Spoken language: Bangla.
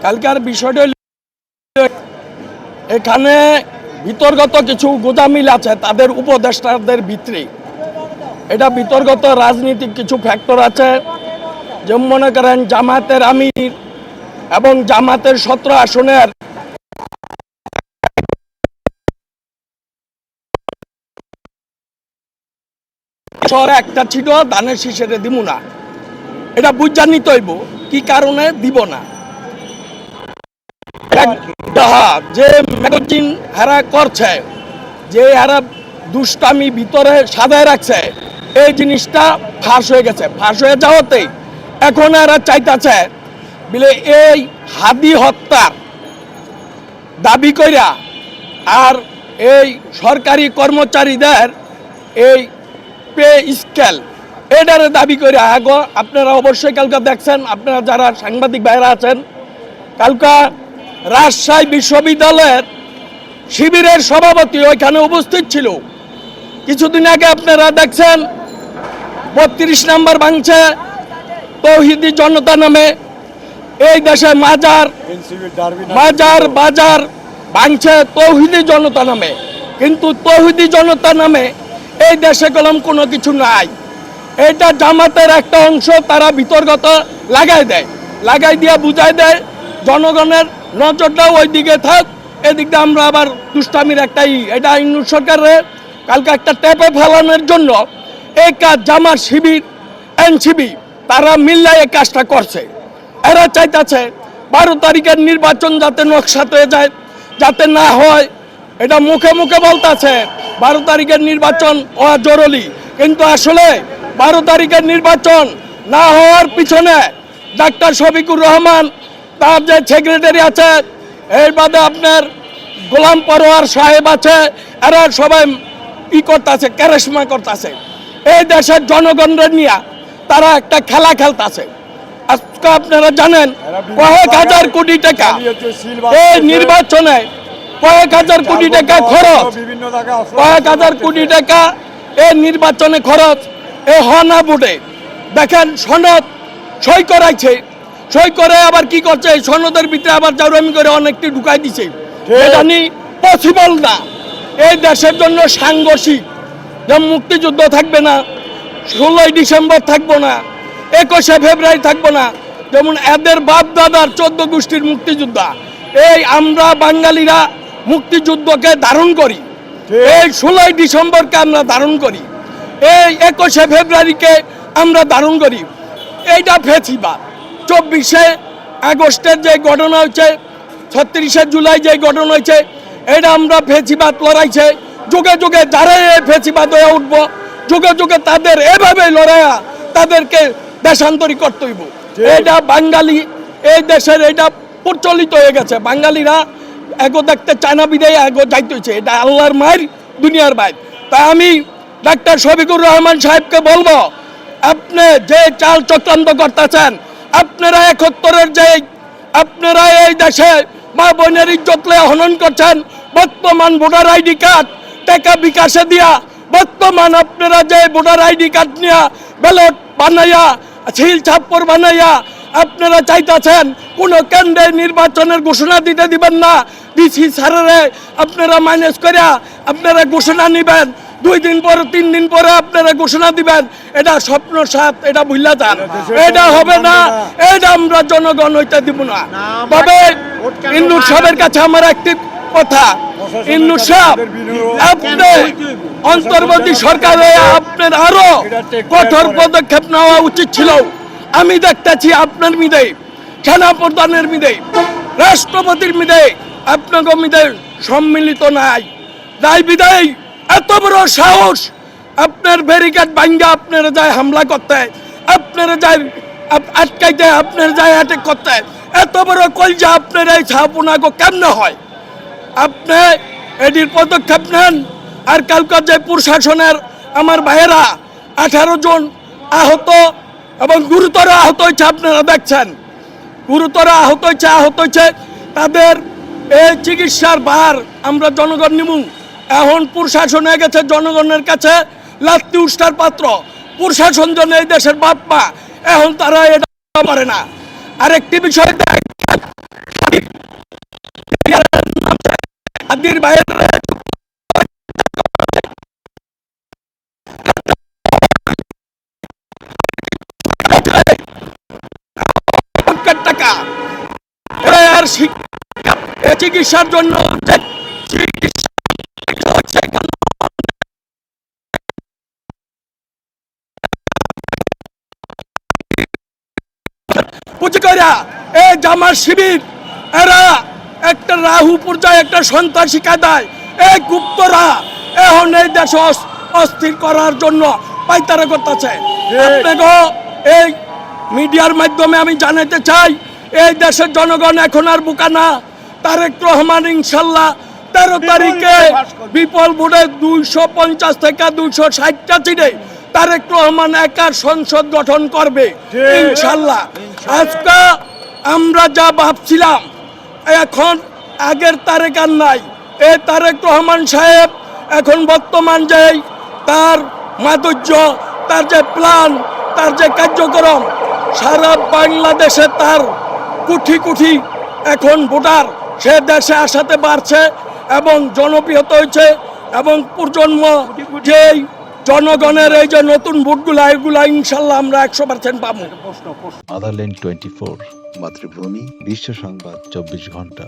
কালকার বিষয়টা এখানে বিতর্গত কিছু গোদামিল আছে তাদের উপদেষ্টাদের ভিতরে, এটা বিতর্গত রাজনীতিক কিছু ফ্যাক্টর আছে। যেমন মনে করেন জামাতের আমির এবং জামাতের 17 আসনের একটা ছিল দানের শীষের দিব না, এটা বুঝা নিতে হইব কি কারণে দিব না। যে ম্যাগাজিন হারা করছে, যে হারা দুষ্টামি ভিতরে সাজায় রাখছে, এই জিনিসটা ফাঁস হয়ে গেছে। ফাঁস হয়ে যাওয়াতে এখন এরা চাইতেছে বলে এই হাদি হত্যার দাবি কইরা আর এই সরকারি কর্মচারীদের এই পে স্কেল এটার দাবি করে আগো। আপনারা অবশ্যই কালকে দেখছেন, আপনারা যারা সাংবাদিক ভাইরা আছেন, কালকা রাজশাহী বিশ্ববিদ্যালয়ের শিবিরের সভাপতি ওইখানে উপস্থিত ছিল। কিছুদিন আগে আপনারা দেখছেন 32 নম্বর ভাঙছে তৌহিদি জনতা নামে, এই দেশে মাজার বাজার ভাঙছে তৌহিদি জনতা নামে। কিন্তু তৌহিদি জনতা নামে এই দেশে কলম কোনো কিছু নাই। এটা জামাতের একটা অংশ, তারা বিতর্কতা লাগাই দিয়ে বুঝাই দেয় জনগণের নজরটাও ওই দিকে থাক, এদিক দিয়ে আমরা আবার দুষ্টামির একটাই। এটা ইউনুস সরকারের কালকে একটা ট্যাপে ফেলানোর জন্য এই কাজ জামাত শিবির এনসিবি তারা মিল্লাই এই কাজটা করছে। এরা চাইতেছে 12 তারিখের নির্বাচন যাতে নকশাত হয়ে যায়, যাতে না হয়। এটা মুখে মুখে বলতেছে 12 তারিখের নির্বাচন হওয়া জরুরি, কিন্তু আসলে 12 তারিখের নির্বাচন না হওয়ার পিছনে ডাক্তার শফিকুর রহমান, তার যে সেক্রেটারি আছে, এর বাদে আপনার গোলাম পরোয়ার সাহেব আছে, এরা সবাই করতেছে, ক্যারেশমা করতেছে। এই দেশের জনগণের নিয়ে তারা একটা খেলা খেলতেছে। আজকে আপনারা জানেন কয়েক হাজার কোটি টাকা এই নির্বাচনে, কয়েক হাজার কোটি টাকা খরচ, কয়েক হাজার কোটি টাকা এই নির্বাচনে খরচ। এই হনা বোর্ডে দেখেন সনদ সই করাইছে, সই করে আবার কি করছে, এই সনদের ভিতরে আবার জাউরামি করে অনেকটি ঢুকাই দিছে। এটা নি পসিবল না। এই দেশের জন্য সাংঘর্ষিক, যেমন মুক্তিযুদ্ধ থাকবে না, 16ই ডিসেম্বর থাকবো না, 21শে ফেব্রুয়ারি থাকবো না, যেমন এদের বাপ দাদার 14 গোষ্ঠীর মুক্তিযোদ্ধা। এই আমরা বাঙালিরা মুক্তিযুদ্ধকে ধারণ করি, এই 16ই ডিসেম্বরকে আমরা ধারণ করি, এই 21শে ফেব্রুয়ারিকে আমরা ধারণ করি। এইটা ফেসিবাদ। 24শে আগস্টের যে ঘটনা হয়েছে, 36শে জুলাই যে ঘটনা হয়েছে, এটা আমরা ফেসিবাদ লড়াইছে। যুগে যুগে যারা এই ফেসিবাদ হয়ে উঠবো, যুগে যুগে তাদের এভাবে লড়াইয়া তাদেরকে দেশান্তরী করতে হইব। এটা বাঙালি এই দেশের এটা প্রচলিত হয়ে গেছে। বাঙালিরা এগো দেখতে চায়না বিদায় এগো যাইতে হয়েছে। এটা আল্লাহর মায়ের, দুনিয়ার মায়ের। তাই আমি ডাক্তার শফিকুর রহমান সাহেবকে বলবো, আপনি যে চাল চক্রান্ত করতেছেন, আপনারা 71-এর যে আপনারা এই দেশে মা বোনের ইজ্জত হনন করছেন, বর্তমান ভোটার আইডি কার্ড টাকা বিকাশে দিয়া, বর্তমান আপনারা যে ভোটার আইডি কার্ড নিয়ে ব্যালট বানাইয়া, সিল ছাপ্পর বানাইয়া আপনারা চাইতেছেন কোনো কেন্দ্রে নির্বাচনের ঘোষণা দিতে দিবেন না। ডিসি স্যারেরে আপনারা মাইনাস করে আপনারা ঘোষণা নিবেন, 2 দিন পরে 3 দিন পরে আপনারা ঘোষণা দিবেন। এটা স্বপ্ন সাথ, এটা ভুলা যান, এটা হবে না, এটা আমরা জনগণ হইতে দিব না। তবে ইন্নুর সাহেবের কাছে আমার একটি কথা, ইন্নুর সাহেব আপনি অন্তর্বর্তী সরকারে আপনার আরো কঠোর পদক্ষেপ নেওয়া উচিত ছিল। আমি দেখতেছি আপনার মিদে, সেনা প্রধানের মিদে, রাষ্ট্রপতির মিদে, আপনাকে মিদে সম্মিলিত নাই। তাই বিদায় এত বড় সাহস আপনার ব্যারিকেড ভাঙ্গা আপনারা যায় হামলা করতে, আপনারা যায় আটকাইতে, আপনারা যায় অ্যাটাক করতে, এত বড় কলজা আপনার এই ছাপুনাগো কেমনে হয়? আপনি এটির পদক্ষেপ নেন। আর কালকার যে প্রশাসনের আমার ভাইয়েরা 18 জন আহত এবং গুরুতর আহত হয়েছে, আপনারা দেখছেন গুরুতর আহত হয়েছে, তাদের এই চিকিৎসার ভার আমরা জনগণ নিব। এখন প্রশাসন হয়ে গেছে জনগণের কাছে লাত্তি উষ্ঠার পাত্র। প্রশাসন জন এই দেশের বাপ মা, এখন তারা এটা পারে না। আরেকটি বিষয় তৌহিদির বাইরে টাকা আর চিকিৎসার জন্য পুঁজি কইরা এই জামাত শিবির এরা একটা রাহু পর্যায়ে একটা সন্ত্রাসী কায়দায় এই গুপ্তরা এখন এই দেশ অস্থির করার জন্য পাইতারা করতেছে। আপনাকে এই মিডিয়ার মাধ্যমে আমি জানাতে চাই, এই দেশের জনগণ এখন আর বোকা না। তারেক রহমান ইনশাল্লাহ 13 তারিখে বিপুল ভোটে 250 থেকে 260টা সিটে তারেক রহমান একা সংসদ গঠন করবে ইনশাল্লাহ। আজকে আমরা যা ভাবছিলাম এখন আগের তারেক আর নাই। এই তারেক রহমান সাহেব এখন বর্তমান যে তার মাধুর্য, তার যে প্ল্যান, তার যে কার্যক্রম, সারা বাংলাদেশে তার কোটি কোটি এখন ভোটার সে দেশে আসাতে পারছে এবং জনপ্রিয়তা হয়েছে এবং প্রজন্ম যেই জনগণের এই যে নতুন ভোটগুলা এগুলা ইনশাল্লাহ আমরা 100% পাবো। আদারল্যান্ড 24 মাতৃভূমি বিশ্ব সংবাদ 24 ঘন্টা।